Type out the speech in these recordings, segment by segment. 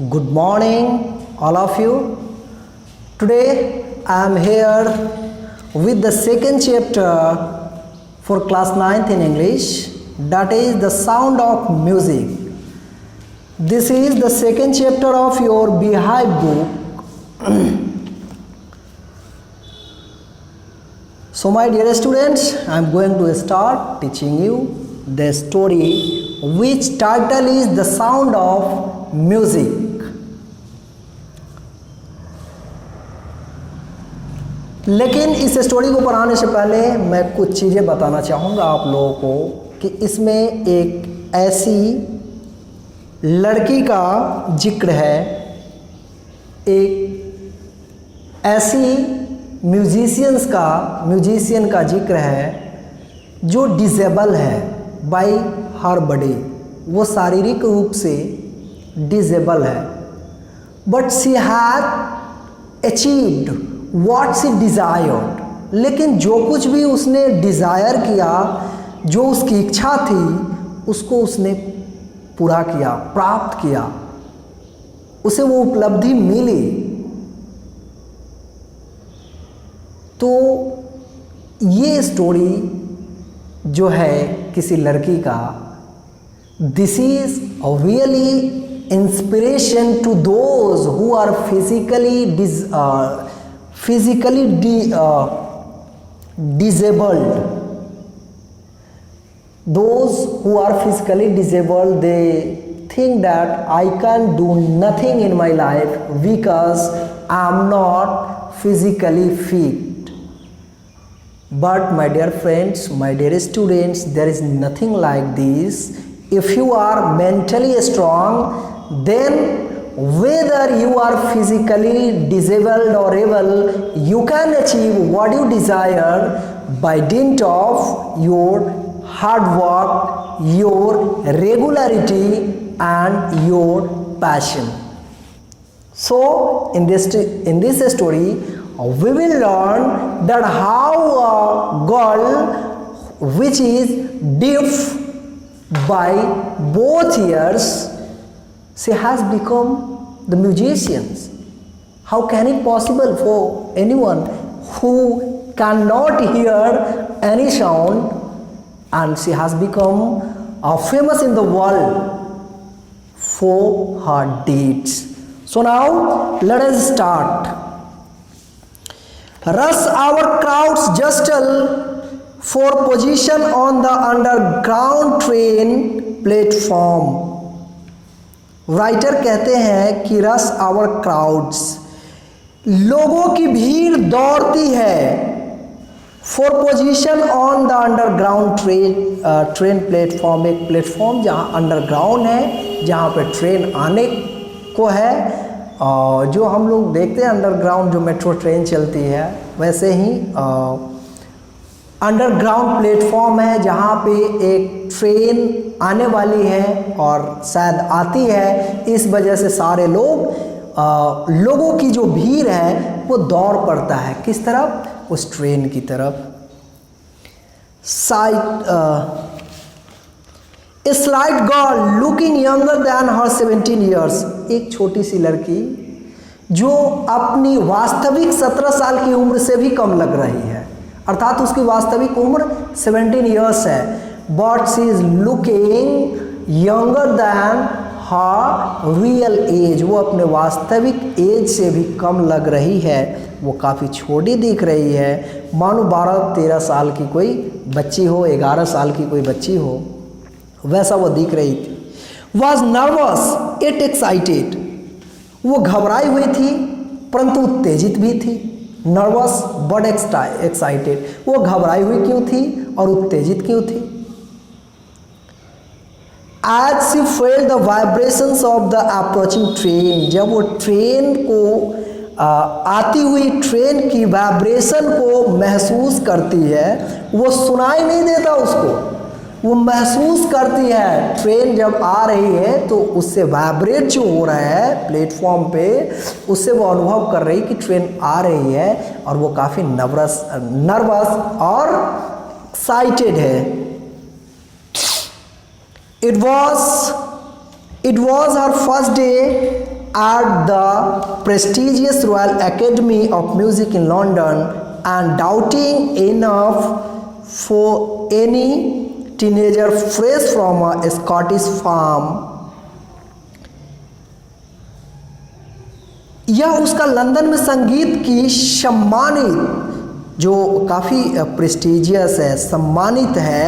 Good morning, all of you. Today I am here with the second chapter for class 9th in English, that is the sound of music. This is the second chapter of your Beehive book. So my dear students, I am going to start teaching you the story which title is The Sound of Music. लेकिन इस story को पढ़ाने से पहले मैं कुछ चीज़ें बताना चाहूँगा आप लोगों को कि इसमें एक ऐसी लड़की का जिक्र है, एक ऐसी म्यूजिशियन का जिक्र है जो डिसेबल है बाय हर बॉडी, वो शारीरिक रूप से डिसेबल है, but she had achieved what she desired. लेकिन जो कुछ भी उसने डिज़ायर किया, जो उसकी इच्छा थी, उसको उसने पूरा किया, प्राप्त किया, उसे वो उपलब्धि मिली। तो ये स्टोरी जो है किसी लड़की का, this is really inspiration to those who are physically disabled. Those who are physically disabled, they think that I can do nothing in my life because I am not physically fit. But my dear friends, my dear students, there is nothing like this. If you are mentally strong, then whether you are physically disabled or able, you can achieve what you desire by dint of your hard work, your regularity and your passion. So in this story we will learn that how a girl which is deaf by both ears, she has become the musicians. How can it possible for anyone who cannot hear any sound, and she has become famous in the world for her deeds. So now let us start. Rush our crowds jostle for position on the underground train platform. Writer कहते हैं कि rush our crowds, लोगों की भीड़ दौड़ती है for position on the underground train platform, एक platform जहां अंडरग्राउंड है, जहां पे ट्रेन आने को है। जो हम लोग देखते हैं अंडरग्राउंड जो मेट्रो ट्रेन चलती है, वैसे ही अंडरग्राउंड प्लेटफॉर्म है जहाँ पे एक ट्रेन आने वाली है और शायद आती है। इस वजह से सारे लोगों की जो भीड़ है वो दौड़ पड़ता है किस तरफ, उस ट्रेन की तरफ। A slight girl looking younger than her 17 years, एक छोटी सी लड़की जो अपनी वास्तविक 17 साल की उम्र से भी कम लग रही है, अर्थात उसकी वास्तविक उम्र 17 ईयर्स है, but she is looking younger than her real age, वो अपने वास्तविक एज से भी कम लग रही है, वो काफ़ी छोटी दिख रही है, मानो 12-13 साल की कोई बच्ची हो, 11 साल की कोई बच्ची हो, वैसा वो दिख रही थी। वॉज नर्वस इट एक्साइटेड, वो घबराई हुई थी परंतु उत्तेजित भी थी। नर्वस बट एक्साइटेड, वो घबराई हुई क्यों थी और उत्तेजित क्यों थी? As she felt the vibrations of the approaching train, जब वो ट्रेन को आती हुई ट्रेन की वाइब्रेशन को महसूस करती है, वो सुनाई नहीं देता उसको, वो महसूस करती है। ट्रेन जब आ रही है तो उससे वाइब्रेट जो हो रहा है प्लेटफॉर्म पे, उससे वो अनुभव कर रही कि ट्रेन आ रही है और वो काफ़ी नर्वस और एक्साइटेड है। It was her first day at the prestigious Royal Academy of Music in London and doubting enough for any teenager fresh from a Scottish farm. यह उसका लंदन में संगीत की सम्मानित, जो काफ़ी प्रेस्टिजियस है, सम्मानित है,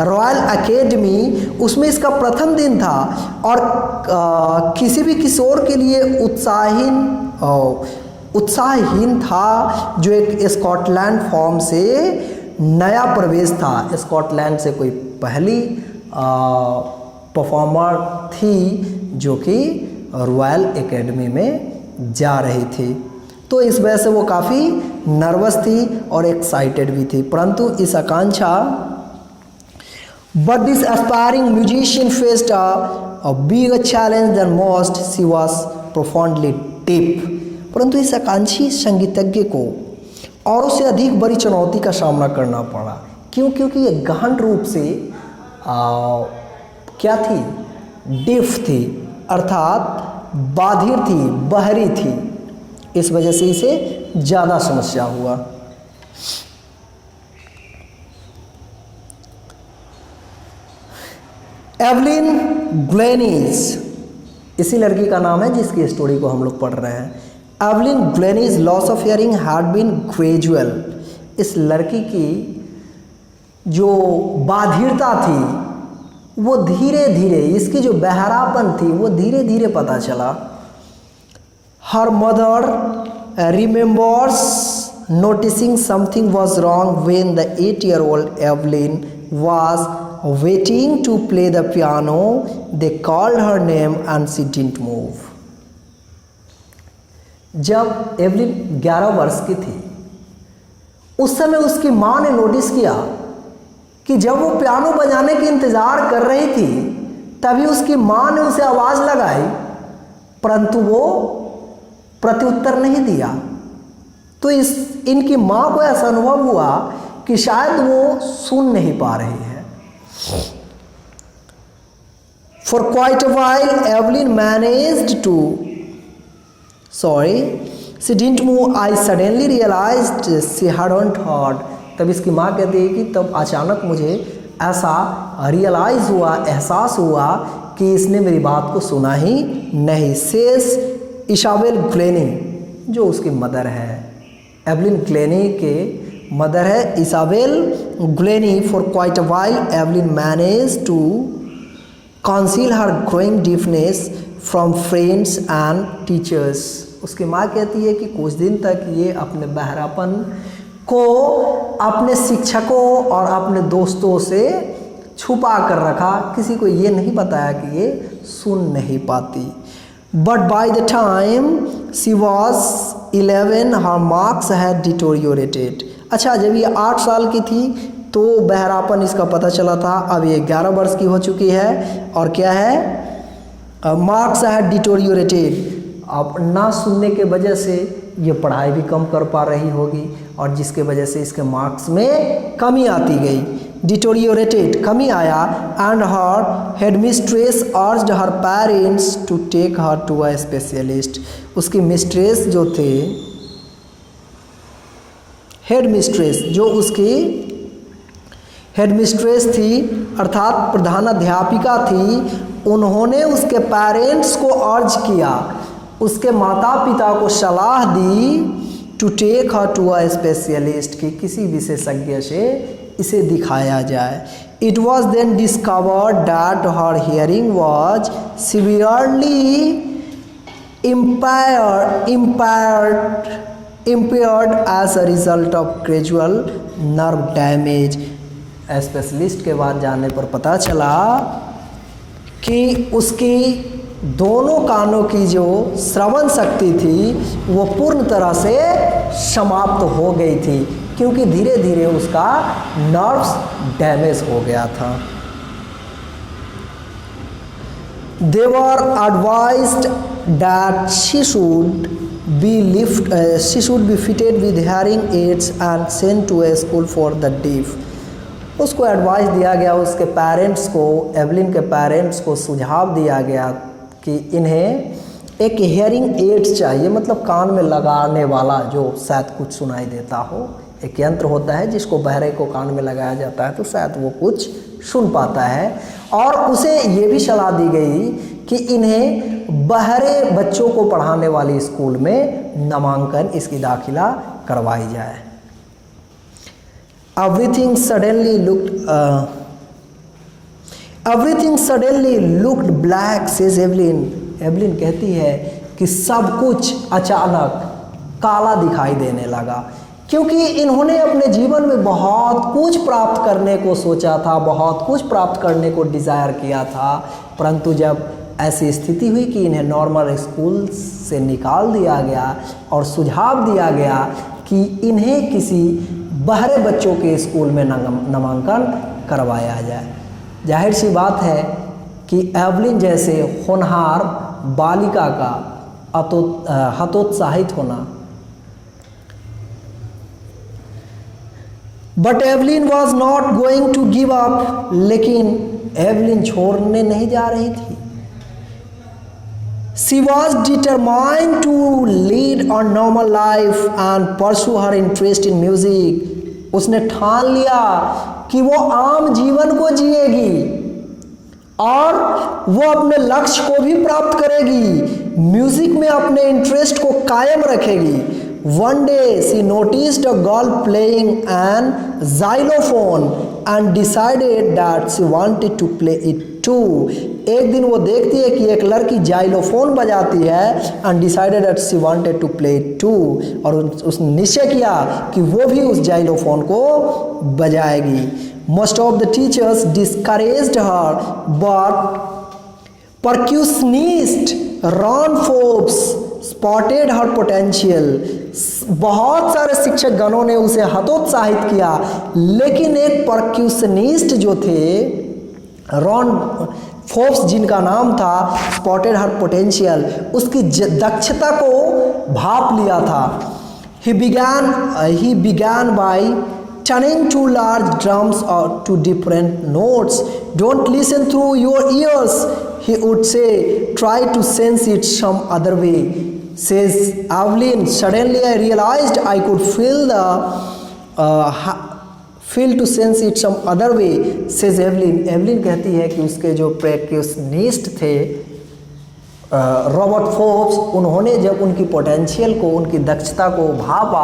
रॉयल एकेडमी, उसमें इसका प्रथम दिन था और किसी भी किशोर के लिए उत्साहहीन था जो एक स्कॉटलैंड फॉर्म से नया प्रवेश था। स्कॉटलैंड से कोई पहली परफॉर्मर थी जो कि रॉयल एकेडमी में जा रही थी, तो इस वजह से वो काफ़ी नर्वस थी और एक्साइटेड भी थी। परंतु इस आकांक्षा but this aspiring musician faced a bigger challenge than most, she was profoundly deep. परंतु इस आकांक्षी संगीतज्ञ को औरों से अधिक बड़ी चुनौती का सामना करना पड़ा। क्यों? क्योंकि ये गहन रूप से क्या थी? डीफ थी, अर्थात बाधिर थी, बहरी थी। इस वजह से इसे ज़्यादा समस्या हुआ। एवलिन ग्लेनिस, इसी लड़की का नाम है जिसकी स्टोरी को हम लोग पढ़ रहे हैं। Evelyn Glennie loss of hearing had been gradual. इस लड़की की जो बाधिरता थी वो धीरे धीरे, इसकी जो बहरापन थी वो धीरे धीरे पता चला। Her mother remembers noticing something was wrong when the 8-year-old Evelyn was waiting to play the piano. They called her name and she didn't move. जब एवलिन 11 वर्ष की थी उस समय उसकी माँ ने नोटिस किया कि जब वो पियानो बजाने की इंतज़ार कर रही थी तभी उसकी माँ ने उसे आवाज़ लगाई, परंतु वो प्रत्युत्तर नहीं दिया। तो इनकी माँ को ऐसा अनुभव हुआ कि शायद वो सुन नहीं पा रही है। For quite a while, Evelyn managed to, she didn't move. I suddenly realized she hadn't heard. तब इसकी माँ कहती है कि तब अचानक मुझे ऐसा रियलाइज़ हुआ, एहसास हुआ कि इसने मेरी बात को सुना ही नहीं। सेस इसाबेल ग्लेनी, जो उसकी मदर है, एवलिन ग्लेनी के मदर है Isabel Glennie. For quite a while Evelyn manage to conceal her growing deafness from friends and teachers. उसकी माँ कहती है कि कुछ दिन तक ये अपने बहरापन को अपने शिक्षकों और अपने दोस्तों से छुपा कर रखा, किसी को ये नहीं बताया कि ये सुन नहीं पाती। But by the time she was 11, her marks had deteriorated. अच्छा, जब ये 8 साल की थी तो बहरापन इसका पता चला था। अब ये 11 वर्ष की हो चुकी है और क्या है, मार्क्स है डिटोरियोरेटेड। अब ना सुनने के वजह से ये पढ़ाई भी कम कर पा रही होगी और जिसके वजह से इसके मार्क्स में कमी आती गई, डिटोरियोरेटेड, कमी आया। And her head mistress urged her parents to take her to a specialist. उसकी मिस्ट्रेस जो थे, हेड मिस्ट्रेस, जो उसकी हेड मिस्ट्रेस थी अर्थात प्रधानाध्यापिका थी, उन्होंने उसके पेरेंट्स को अर्ज किया, उसके माता पिता को सलाह दी to take her to a specialist, कि किसी विशेषज्ञ से इसे दिखाया जाए। It was then discovered that her hearing was severely impaired as a result of gradual nerve damage. Specialist के बाद जाने पर पता चला कि उसकी दोनों कानों की जो श्रवण शक्ति थी वो पूर्ण तरह से समाप्त हो गई थी, क्योंकि धीरे धीरे उसका नर्व्स डैमेज हो गया था। They were advised that she should be fitted with hearing aids and sent to a school for the deaf. उसको एडवाइस दिया गया, उसके पेरेंट्स को, एवलिन के पेरेंट्स को सुझाव दिया गया कि इन्हें एक हियरिंग एड चाहिए, मतलब कान में लगाने वाला जो शायद कुछ सुनाई देता हो। एक यंत्र होता है जिसको बहरे को कान में लगाया जाता है तो शायद वो कुछ सुन पाता है। और उसे ये भी सलाह दी गई कि इन्हें बहरे बच्चों को पढ़ाने वाली स्कूल में नामांकन, इसकी दाखिला करवाई जाए। Everything suddenly looked black says Evelyn. Evelyn कहती है कि सब कुछ अचानक काला दिखाई देने लगा, क्योंकि इन्होंने अपने जीवन में बहुत कुछ प्राप्त करने को सोचा था, बहुत कुछ प्राप्त करने को डिज़ायर किया था, परंतु जब ऐसी स्थिति हुई कि इन्हें नॉर्मल स्कूल से निकाल दिया गया और सुझाव दिया गया कि इन्हें किसी बहरे बच्चों के स्कूल में नामांकन करवाया जाए। जाहिर सी बात है कि एवलिन जैसे होनहार बालिका का हतोत्साहित होना। But Evelyn was not going to give up, लेकिन एवलिन छोड़ने नहीं जा रही थी। She was determined to lead a normal life and pursue her interest in music. उसने ठान लिया कि वो आम जीवन को जिएगी और वो अपने लक्ष्य को भी प्राप्त करेगी, म्यूजिक में अपने इंटरेस्ट को कायम रखेगी। One day she noticed a girl playing an xylophone and decided that she wanted to play it too. एक दिन वो देखती है कि एक लड़की जाइलोफोन बजाती है and decided that she wanted to play it too, और उसने निश्चय किया कि वो भी उस जाइलोफोन को बजाएगी। Most of the teachers discouraged her, but percussionist Ron Forbes spotted her potential. बहुत सारे शिक्षक गणों ने उसे हतोत्साहित किया, लेकिन एक परक्यूशनिस्ट जो थे रॉन फोर्ब्स, जिनका नाम था, स्पॉटेड हर पोटेंशियल, उसकी दक्षता को भाप लिया था। He began by turning two large drums to different notes. Don't listen through your ears, he would say, try to sense it some other way. Says Evelyn, suddenly I realized I could feel to sense it some other way. Says Evelyn. Evelyn कहती है कि उसके जो परक्यूशनिस्ट थे Robert Forbes, उन्होंने जब उनकी potential को, उनकी दक्षता को भापा,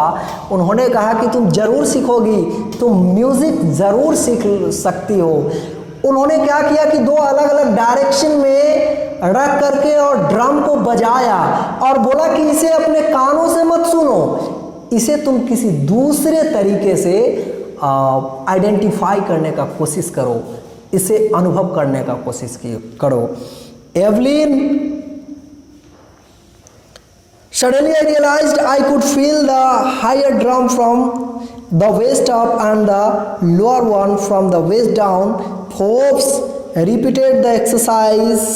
उन्होंने कहा कि तुम ज़रूर सीखोगी, तुम म्यूज़िक ज़रूर सीख सकती हो। उन्होंने क्या किया कि दो अलग अलग डायरेक्शन में रख करके और ड्रम को बजाया और बोला कि इसे अपने कानों से मत सुनो, इसे तुम किसी दूसरे तरीके से आइडेंटिफाई करने का कोशिश करो, इसे अनुभव करने का कोशिश करो। Evelyn, suddenly I realized I could feel the higher drum from the waist up and the lower one from the waist down. Forbes repeated the exercise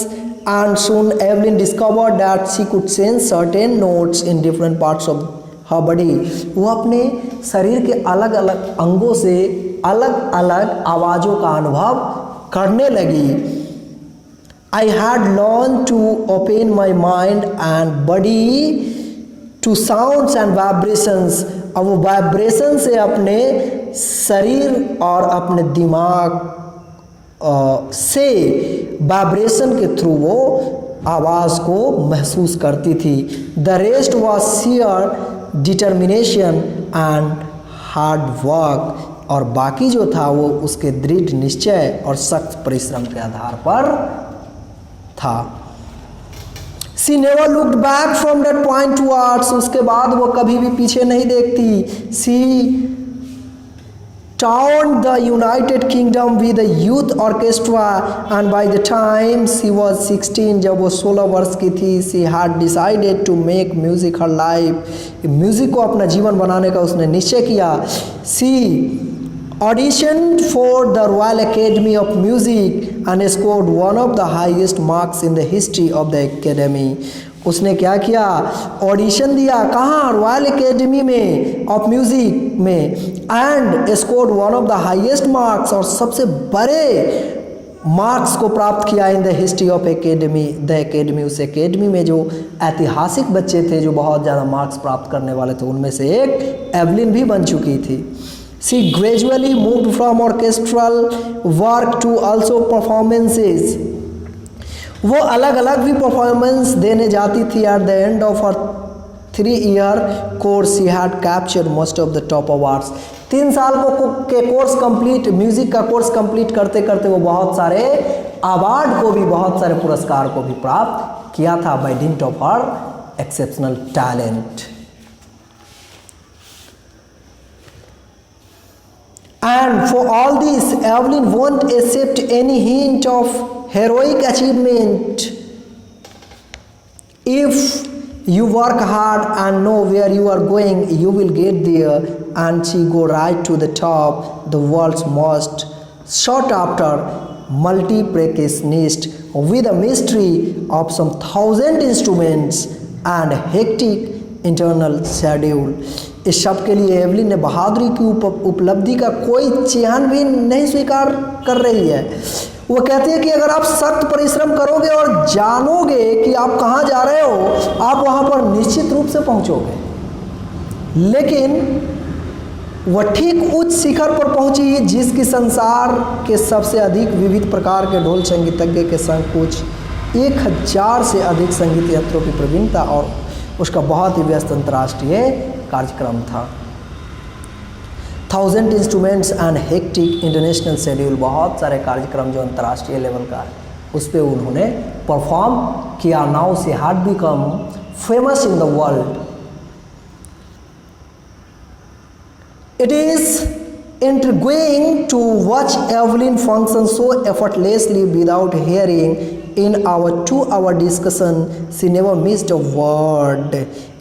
and soon Evelyn discovered that she could sense certain notes in different parts of her body. वो अपने शरीर के अलग अलग अंगों से अलग अलग आवाज़ों का अनुभव करने लगी। I had learned to open my mind and body to sounds and vibrations. अब वो वाइब्रेशन से अपने शरीर और अपने दिमाग से वाइब्रेशन के थ्रू वो आवाज़ को महसूस करती थी। The rest was sheer determination and hard work, और बाकी जो था वो उसके दृढ़ निश्चय और सख्त परिश्रम के आधार पर था। She never looked back from that point towards, उसके बाद वो कभी भी पीछे नहीं देखती। She toured the United Kingdom with a youth orchestra and by the time she was 16, जब वो 16 वर्ष की थी, she had decided to make music her life. Music को अपना जीवन बनाने का उसने निश्चय किया। She auditioned for the Royal Academy of Music and scored one of the highest marks in the history of the academy. उसने क्या किया, ऑडिशन दिया, कहाँ, रॉयल एकेडमी में ऑफ म्यूज़िक में, and scored one of the highest marks, और सबसे बड़े मार्क्स को प्राप्त किया in the history of academy, the academy. उस एकेडमी में जो ऐतिहासिक बच्चे थे जो बहुत ज़्यादा मार्क्स प्राप्त करने वाले थे, उनमें से एक एवलिन भी बन चुकी थी। She gradually moved from orchestral work to also performances. वो अलग अलग भी परफॉर्मेंस देने जाती थी। At the end of her 3-year course she had captured most of the top awards. 3 साल के कोर्स कंप्लीट, म्यूजिक का कोर्स कंप्लीट करते करते वो बहुत सारे अवार्ड को भी, बहुत सारे पुरस्कार को भी प्राप्त किया था by dint of her exceptional talent. And for all this, Evelyn won't accept any hint of heroic achievement. If you work hard and know where you are going, you will get there. And she go right to the top, the world's most sought after multi-percussionist with a mystery of some 1,000 instruments and hectic internal schedule. इस सब के लिए Evelyn ने बहादुरी की उपलब्धि का कोई चिन्ह भी नहीं स्वीकार कर रही है। वो कहती है कि अगर आप सख्त परिश्रम करोगे और जानोगे कि आप कहाँ जा रहे हो, आप वहाँ पर निश्चित रूप से पहुँचोगे। लेकिन वह ठीक उच्च शिखर पर पहुँची जिसकी संसार के सबसे अधिक विविध प्रकार के ढोल संगीतज्ञ के संग कुछ 1000 से अधिक संगीत यंत्रों की प्रवीणता और उसका बहुत ही व्यस्त अंतर्राष्ट्रीय कार्यक्रम था। 1000 instruments and hectic international schedule, बहुत सारे कार्यक्रम जो अंतर्राष्ट्रीय लेवल का है उस पर उन्होंने परफॉर्म किया। Now she had become famous in the world. It is intriguing to watch Evelyn function so effortlessly without hearing. In our 2-hour discussion, she never missed a word.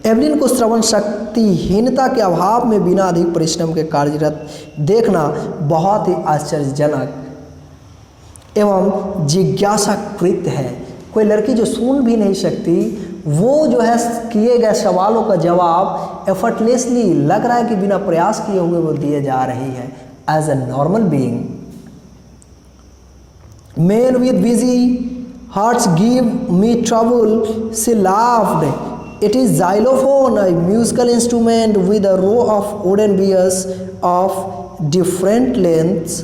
Evelyn को श्रवण शक्तिहीनता के अभाव में बिना अधिक परिश्रम के कार्यरत देखना बहुत ही आश्चर्यजनक एवं जिज्ञासाकृत है। कोई लड़की जो सुन भी नहीं सकती, वो जो है किए गए सवालों का जवाब एफर्टलेसली लग रहा है कि बिना प्रयास किए हुए वो दिए जा रही है। As a normal being, men with busy hearts give me trouble, she laughed. It is xylophone, a musical instrument with a row of wooden bears of different lengths.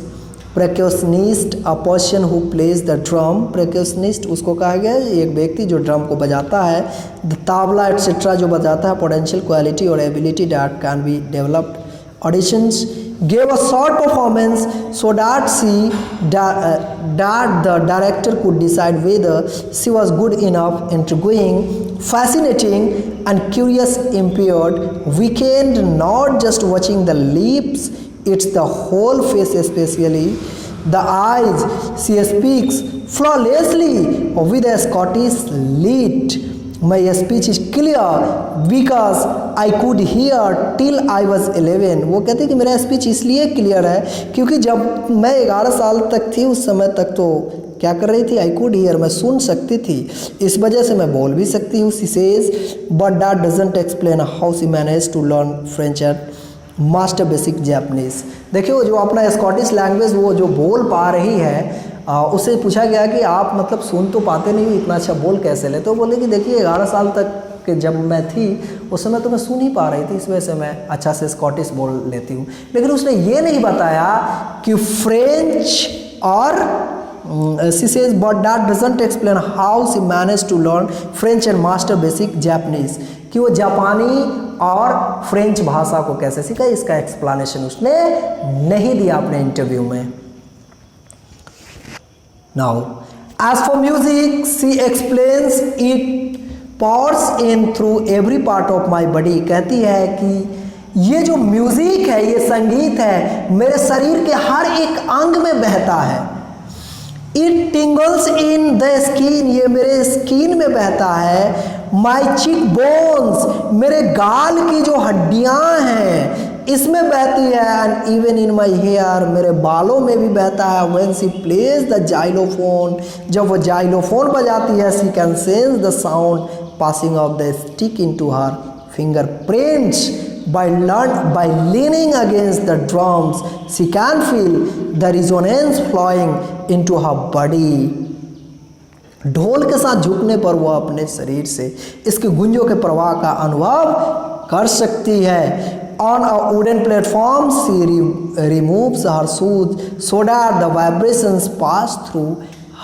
Percussionist, a person who plays the drum. Percussionist उसको कहा गया है एक व्यक्ति जो drum को बजाता है। The tabla etc. जो बजाता है। Potential quality or ability that can be developed. Auditions gave a short performance so that that the director could decide whether she was good enough. Intriguing, fascinating and curious impaired weekend, not just watching the lips, it's the whole face, especially the eyes. She speaks flawlessly with a Scottish lilt. My speech is clear because I could hear till I was 11. वो कहते कि मेरा speech इसलिए clear है क्योंकि जब मैं 11 साल तक थी उस समय तक तो क्या कर रही थी, I could hear, मैं सुन सकती थी, इस वजह से मैं बोल भी सकती हूँ। She says, but that doesn't explain how she managed to learn French at master basic Japanese. देखिए वो जो अपना स्कॉटिश लैंग्वेज वो जो बोल पा रही है, उससे पूछा गया कि आप मतलब सुन तो पाते नहीं हो, इतना अच्छा बोल कैसे ले? तो बोले कि देखिए 11 साल तक के जब मैं थी उस समय तो मैं सुन ही पा रही थी, इस वजह से मैं अच्छा से स्कॉटिश बोल लेती हूँ। लेकिन उसने ये नहीं बताया कि फ्रेंच और she says but that doesn't explain how she managed to learn French and master basic Japanese, कि वो जापानी और फ्रेंच भाषा को कैसे सीखा, इसका एक्सप्लेनेशन उसने नहीं दिया अपने इंटरव्यू में। Now, as for music, she explains it pours in through every part of my body. कहती है कि ये जो म्यूजिक है, ये संगीत है, मेरे शरीर के हर एक अंग में बहता है। It tingles in the skin, ये मेरे स्किन में बहता है। My cheek bones, मेरे गाल की जो हड्डियां हैं इसमें बहती है। And even in my hair, मेरे बालों में भी बहता है। When she plays the xylophone, जब वो जाइलोफोन बजाती है, she can sense the sound passing of the stick into her fingerprints, by leaning against the drums, she can feel the resonance flowing into her body. ढोल के साथ झुकने पर वह अपने शरीर से इसके गुंजों के प्रवाह का अनुभव कर सकती है. On a wooden platform, she removes her shoes so that the vibrations pass through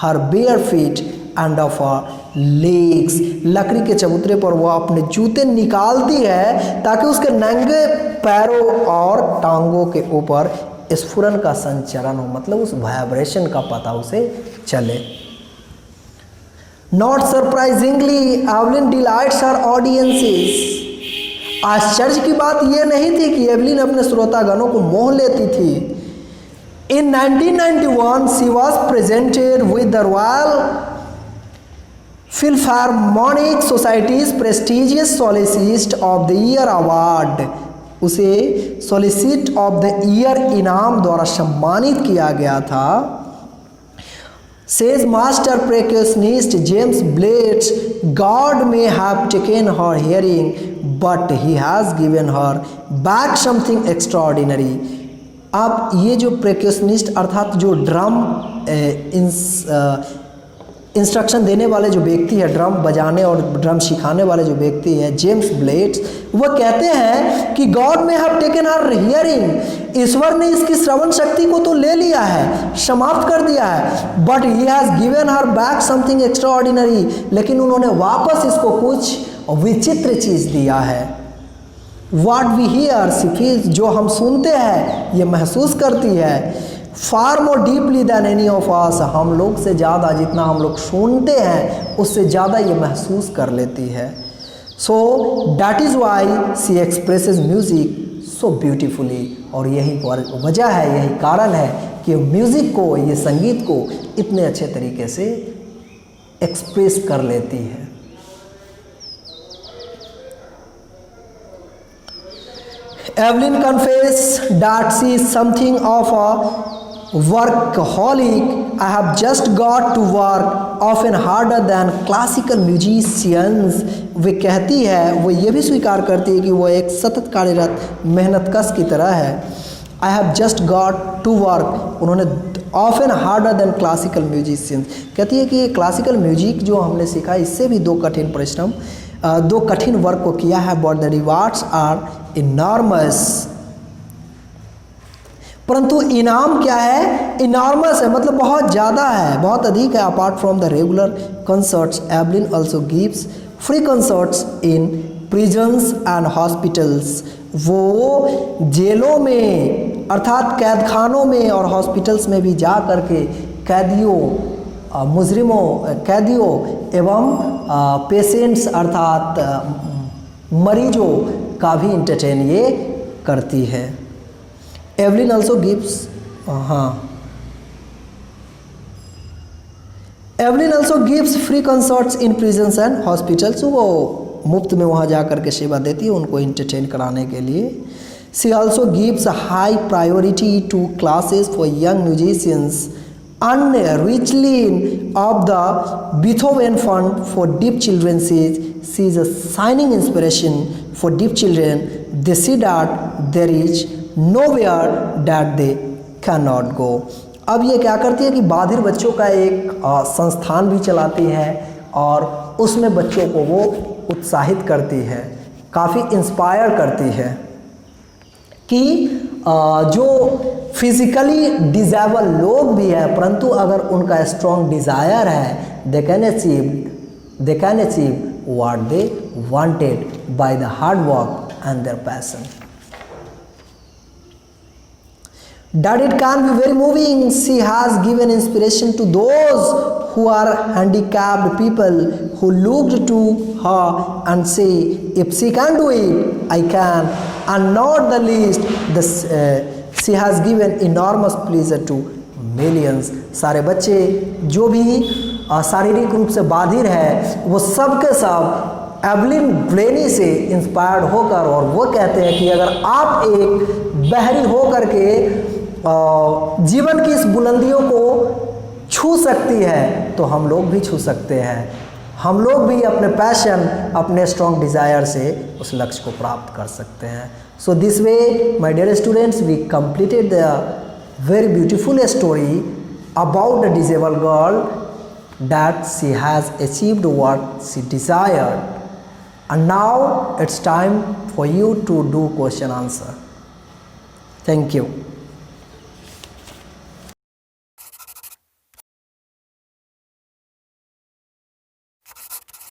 her bare feet and of her legs. लकड़ी के चबूतरे पर वह अपने जूते निकालती है ताकि उसके नंगे पैरों और टांगों के ऊपर स्फुरन का संचरण हो, मतलब उस वाइब्रेशन का पता उसे चले. Not surprisingly, Evelyn delights her audiences. आश्चर्य की बात यह नहीं थी कि एवलिन अपने श्रोतागणों को मोह लेती थी. In 1991, she was presented with the Royal Philharmonic Society's prestigious Solicit of the Year Award. उसे Solicit of the Year इनाम द्वारा सम्मानित किया गया था. Says master percussionist James Blades, God may have taken her hearing, but he has given her back something extraordinary. अब ये जो percussionist अर्थात जो ड्रम इंस्ट्रक्शन देने वाले जो व्यक्ति है, ड्रम बजाने और ड्रम सिखाने वाले जो व्यक्ति है, जेम्स ब्लेड्स, वह कहते हैं कि गॉड में हैव टेकन हर हियरिंग, ईश्वर ने इसकी श्रवण शक्ति को तो ले लिया है, समाप्त कर दिया है, but he has given her back something extraordinary, लेकिन उन्होंने वापस इसको कुछ विचित्र चीज़ दिया है. What we hear she feels, जो हम सुनते हैं ये महसूस करती है. Far more deeply than any of us, हम लोग से ज़्यादा, जितना हम लोग सुनते हैं उससे ज़्यादा ये महसूस कर लेती है. So that is why she expresses music so beautifully. और यही वजह है, यही कारण है कि म्यूज़िक को, ये संगीत को इतने अच्छे तरीके से एक्सप्रेस कर लेती है. Evelyn confessed that she is something of a workaholic. I have just got to work often harder than classical musicians. वे कहती है, वो ये भी स्वीकार करती है कि वो एक सतत कार्यरत मेहनतकश की तरह है. I have just got to work, उन्होंने often harder than classical musicians, कहती है कि ये क्लासिकल म्यूजिक जो हमने सीखा इससे भी दो कठिन वर्क को किया है. But the rewards are enormous, परंतु इनाम क्या है? इनॉर्मस है, मतलब बहुत ज़्यादा है, बहुत अधिक है. Apart from the regular concerts, Evelyn also gives free concerts in prisons and hospitals. वो जेलों में अर्थात कैदखानों में और हॉस्पिटल्स में भी जा कर के कैदियों, कैदियों एवं पेशेंट्स अर्थात मरीजों का भी इंटरटेन ये करती है. Evelyn also gives Evelyn also gives free concerts in prisons and hospitals. वो मुफ्त में वहाँ जा कर के सेवा देती है उनको इंटरटेन कराने के लिए. She also gives high priority to classes for young musicians and richly of the Beethoven Fund for Deaf Children. She is a shining inspiration for deaf children. They see that there is nowhere that they cannot go. अब ये क्या करती है कि बाधिर बच्चों का एक संस्थान भी चलाती है और उसमें बच्चों को वो उत्साहित करती है, काफ़ी इंस्पायर करती है कि जो फिज़िकली डिजेबल लोग भी हैं परंतु अगर उनका स्ट्रॉन्ग डिज़ायर है, they can achieve what they wanted by the hard work and their passion. That it can be very moving. She has given inspiration to those who are handicapped people who looked to her and say, if she can do it, I can. And not the least, she has given enormous pleasure to millions. सारे बच्चे जो भी शारीरिक रूप से बाधिर है वो सब के सब एवलिन ब्लेनी से इंस्पायर्ड होकर, और वो कहते हैं कि अगर आप एक बहरी होकर के जीवन की इस बुलंदियों को छू सकती है तो हम लोग भी छू सकते हैं. हम लोग भी अपने पैशन, अपने स्ट्रॉन्ग डिज़ायर से उस लक्ष्य को प्राप्त कर सकते हैं. So this way, my dear students, we completed the very beautiful story about the disabled girl, that she has achieved what she desired. And now it's time for you to do question answer. Thank you.